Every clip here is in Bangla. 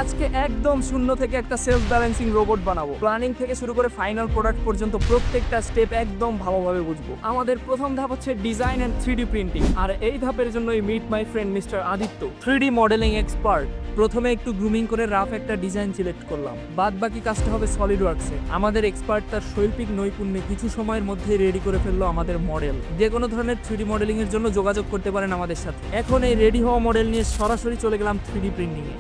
আজকে একদম শূন্য থেকে একটা সেলফ ব্যালেন্সিং রোবট বানাবো। প্ল্যানিং থেকে শুরু করে ফাইনাল প্রোডাক্ট পর্যন্ত প্রত্যেকটা স্টেপ একদম ভালোভাবে বুঝবো। আমাদের প্রথম ধাপ হচ্ছে ডিজাইন এন্ড 3D প্রিন্টিং, আর এই ধাপের জন্যই meet my friend mister Aditya, 3D modelling expert. প্রথমে একটু গ্রুমিং করে রাফ একটা ডিজাইন সিলেক্ট করলাম, বাদ বাকি কাজটা হবে সলিড ওয়ার্কসে। আমাদের এক্সপার্ট তার শৈল্পিক নৈপুণ্যে কিছু সময়ের মধ্যেই রেডি করে ফেললো আমাদের মডেল। যে কোনো ধরনের 3D মডেলিং এর জন্য যোগাযোগ করতে পারেন আমাদের সাথে। এখন এই রেডি হওয়া মডেল নিয়ে সরাসরি চলে গেলাম 3D প্রিন্টিং এ।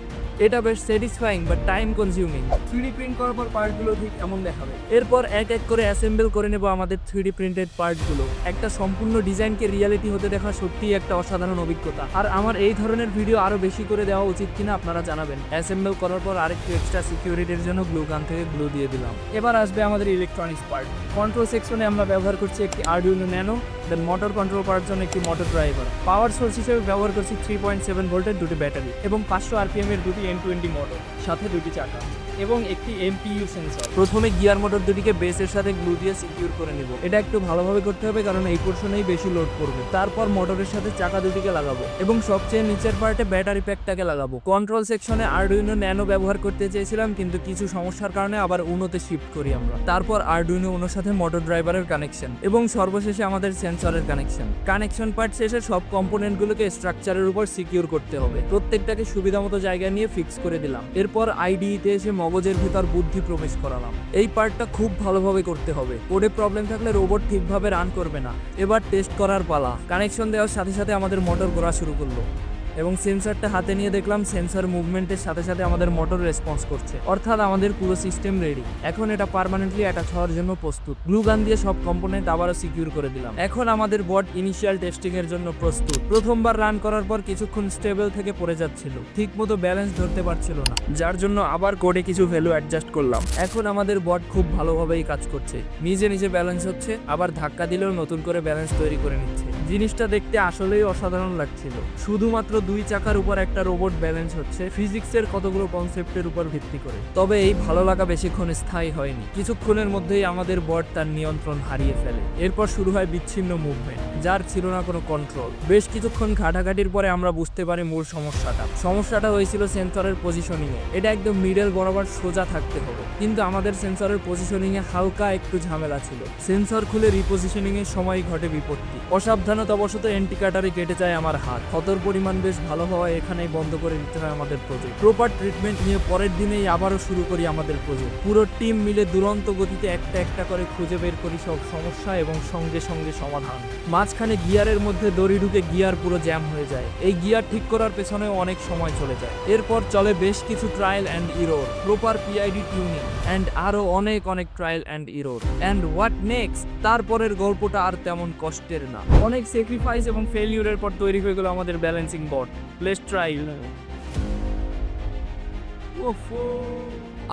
এটা বেশ satisfying but time consuming. 3D print করার পর পার্টগুলো ঠিক এমন দেখাবে। এরপর এক এক করে অ্যাসেম্বল করে নেব আমাদের 3D প্রিন্টেড পার্টগুলো। একটা সম্পূর্ণ ডিজাইনকে রিয়ালিটি হতে দেখা সত্যিই একটা অসাধারণ অভিজ্ঞতা। আর আমার এই ধরনের ভিডিও আরো বেশি করে দেওয়া উচিত কিনা আপনারা জানাবেন। অ্যাসেম্বল করার পর আরেকটু এক্সট্রা সিকিউরিটির জন্য গ্লু গান থেকে গ্লু দিয়ে দিলাম। এবার আসবে আমাদের ইলেকট্রনিক্স পার্ট। কন্ট্রোল সেকশনে আমরা ব্যবহার করছি একটি আরডুইনো ন্যানো, দেন মোটর কন্ট্রোল করার জন্য একটি মোটর ড্রাইভার। পাওয়ার সোর্স হিসেবে ব্যবহার করছি 3.7 ভোল্টের দুটি ব্যাটারি এবং 500 RPM এর দুটি N20 মোটর, সাথে দুটি চাকা এবং একটি MPU সেন্সর। প্রথমে গিয়ার মোটর দুটিকে বেসের সাথে গ্লু দিয়ে সিকিউর করে নিব। এটা একটু ভালোভাবে করতে হবে কারণ এই পোর্শনেই বেশি লোড পড়বে। তারপর মোটরের সাথে চাকা দুটিকে লাগাবো এবং সবচেয়ে নিচের পার্টে ব্যাটারি প্যাকটাকে লাগাবো। কন্ট্রোল সেকশনে আরডুইনো ন্যানো ব্যবহার করতে চেয়েছিলাম, কিন্তু কিছু সমস্যার কারণে আবার উনোতে শিফট করি আমরা। তারপর আরডুইনো উনোর সাথে মোটর ড্রাইভারের কানেকশন এবং সর্বশেষে আমাদের সেন্সরের কানেকশন পার্ট শেষে সব কম্পোনেন্টগুলোকে স্ট্রাকচারের উপর সিকিউর করতে হবে। প্রত্যেকটাকে সুবিধামতো জায়গায় নিয়ে ফিক্স করে দিলাম। এরপর আইডিইতে এসে মগজের ভিতর বুদ্ধি প্রবেশ করালাম। এই পার্টটা খুব ভালোভাবে করতে হবে। কোডে প্রবলেম থাকলে রোবট ঠিকভাবে রান করবে না। এবার টেস্ট করার পালা। কানেকশন দেওয়ার সাথে সাথে আমাদের মোটর ঘোরা শুরু করলো এবং সেন্সরটা হাতে নিয়ে দেখলাম সেন্সর মুভমেন্টের সাথে সাথে আমাদের মোটর রেসপন্স করছে, অর্থাৎ আমাদের পুরো সিস্টেম রেডি। এখন এটা পার্মানেন্টলি অ্যাটাচ হওয়ার জন্য প্রস্তুত। গ্লু গান দিয়ে সব কম্পোনেন্ট আবারও সিকিউর করে দিলাম। এখন আমাদের বট ইনিশিয়াল টেস্টিং এর জন্য প্রস্তুত। প্রথমবার রান করার পর কিছুক্ষণ স্টেবল থেকে পড়ে যাচ্ছিল, ঠিকমতো ব্যালেন্স ধরতে পারছিল না, যার জন্য আবার কোডে কিছু ভ্যালু অ্যাডজাস্ট করলাম। এখন আমাদের বট খুব ভালোভাবেই কাজ করছে, নিজে নিজে ব্যালেন্স হচ্ছে, আবার ধাক্কা দিলেও নতুন করে ব্যালেন্স তৈরি করে নিচ্ছে। জিনিসটা দেখতে আসলেই অসাধারণ লাগছিল। শুধুমাত্র 2 চাকার উপর একটা রোবট ব্যালেন্স হচ্ছে ফিজিক্সের কতগুলো কনসেপ্টের উপর ভিত্তি করে। তবে এই ভালো লাগা বেশিক্ষণ স্থায়ী হয়নি। কিছুক্ষণের মধ্যেই আমাদের বট তার নিয়ন্ত্রণ হারিয়ে ফেলে। এরপর শুরু হয় বিচ্ছিন্ন মুভমেন্ট, যার ছিল না কোনো কন্ট্রোল। বেশ কিছুক্ষণ ঘাটাঘাটির পরে আমরা বুঝতে পারি মূল সমস্যাটা হয়েছিল সেন্সরের পজিশনিং এ। এটা একদম মিডল বরাবর সোজা থাকতে হবে, কিন্তু আমাদের সেন্সরের পজিশনিং এ হালকা একটু ঝামেলা ছিল। সেন্সর খুলে রিপোজিশনিং এর সময় ঘটে বিপত্তি। অসাবধানতাবশত এন্টি কাটারে কেটে যায় আমার হাত। ক্ষতর পরিমাণ বেশ ভালো হওয়ায় এখানেই বন্ধ করে দিতে হয় আমাদের প্রজেক্ট। প্রপার ট্রিটমেন্ট নিয়ে পরের দিনেই আবারও শুরু করি আমাদের প্রজেক্ট। পুরো টিম মিলে দুরন্ত গতিতে একটা একটা করে খুঁজে বের করি সব সমস্যা এবং সঙ্গে সঙ্গে সমাধান। মাঝখানে গিয়ারের মধ্যে দড়ি ঢুকে গিয়ার পুরো জ্যাম হয়ে যায়। এই গিয়ার ঠিক করার পেছনেও অনেক সময় চলে যায়। এরপর চলে বেশ কিছু trial and error, proper PID tuning and আরো অনেক trial and error. And what next? তারপরের গল্পটা আর তেমন কষ্টের না। অনেক স্যাক্রিফাইস এবং ফেলিউরের পর তৈরি হয়ে গেল আমাদের ব্যালেন্সিং বট। Let's try.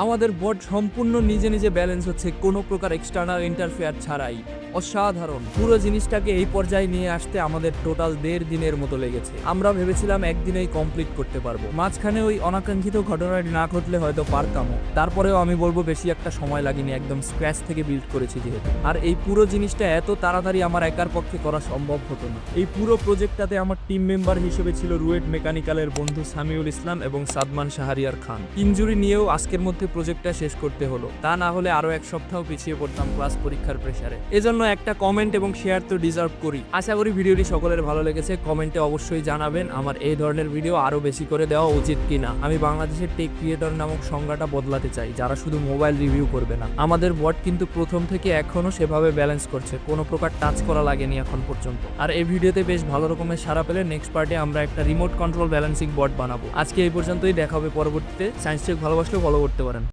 আমাদের বট সম্পূর্ণ নিজে নিজে ব্যালেন্স হচ্ছে, কোনো প্রকার এক্সটার্নাল ইন্টারফেয়ার ছাড়াই। অসাধারণ। পুরো জিনিসটাকে এই পর্যায়ে নিয়ে আসতে আমাদের টোটাল 1.5 দিনের মতো লেগেছে। আমরা ভেবেছিলাম একদিনেই কমপ্লিট করতে পারবো। মাঝখানে ওই অনাকাঙ্ক্ষিত ঘটনাটি না ঘটলে হয়তো পারতামও। তারপরেও আমি বলবো বেশি একটা সময় লাগেনি, একদম স্ক্র্যাচ থেকে বিল্ড করেছি যেহেতু। আর এই পুরো জিনিসটা এত তাড়াতাড়ি আমার একার পক্ষে করা সম্ভব হতো না। এই পুরো প্রজেক্টটাতে আমার টিম মেম্বার হিসেবে ছিল রুয়েট মেকানিক্যালের বন্ধু সামিউল ইসলাম এবং সাদমান শাহরিয়ার খান। ইনজুরি নিয়েও আজকের মধ্যে প্রজেক্টটা শেষ করতে হলো, তা না হলে আরো এক সপ্তাহ পিছিয়ে পড়তাম ক্লাস পরীক্ষার প্রেসারে। এজন্য একটা কমেন্ট এবং শেয়ার তো ডিজার্ভ করি। আশা করি ভিডিওটি সকলের ভালো লেগেছে। কমেন্টে অবশ্যই জানাবেন আমার এই ধরনের ভিডিও আরো বেশি করে দেওয়া উচিত কিনা। আমি বাংলাদেশের টেক ক্রিয়েটর নামক সংজ্ঞাটা বদলাতে চাই, যারা শুধু মোবাইল রিভিউ করবে না। আমাদের বট কিন্তু প্রথম থেকে এখনো সেভাবে ব্যালেন্স করছে, কোনো প্রকার টাচ করা লাগেনি এখন পর্যন্ত। আর এই ভিডিওতে বেশ ভালো রকমের সাড়া পেলে নেক্সট পার্টে আমরা একটা রিমোট কন্ট্রোল ব্যালেন্সিং বট বানাবো। আজকে এই পর্যন্তই, দেখা হবে পরবর্তীতে। সায়েন্স টেক ভালোবাসলেও ফলো করতে পারেন।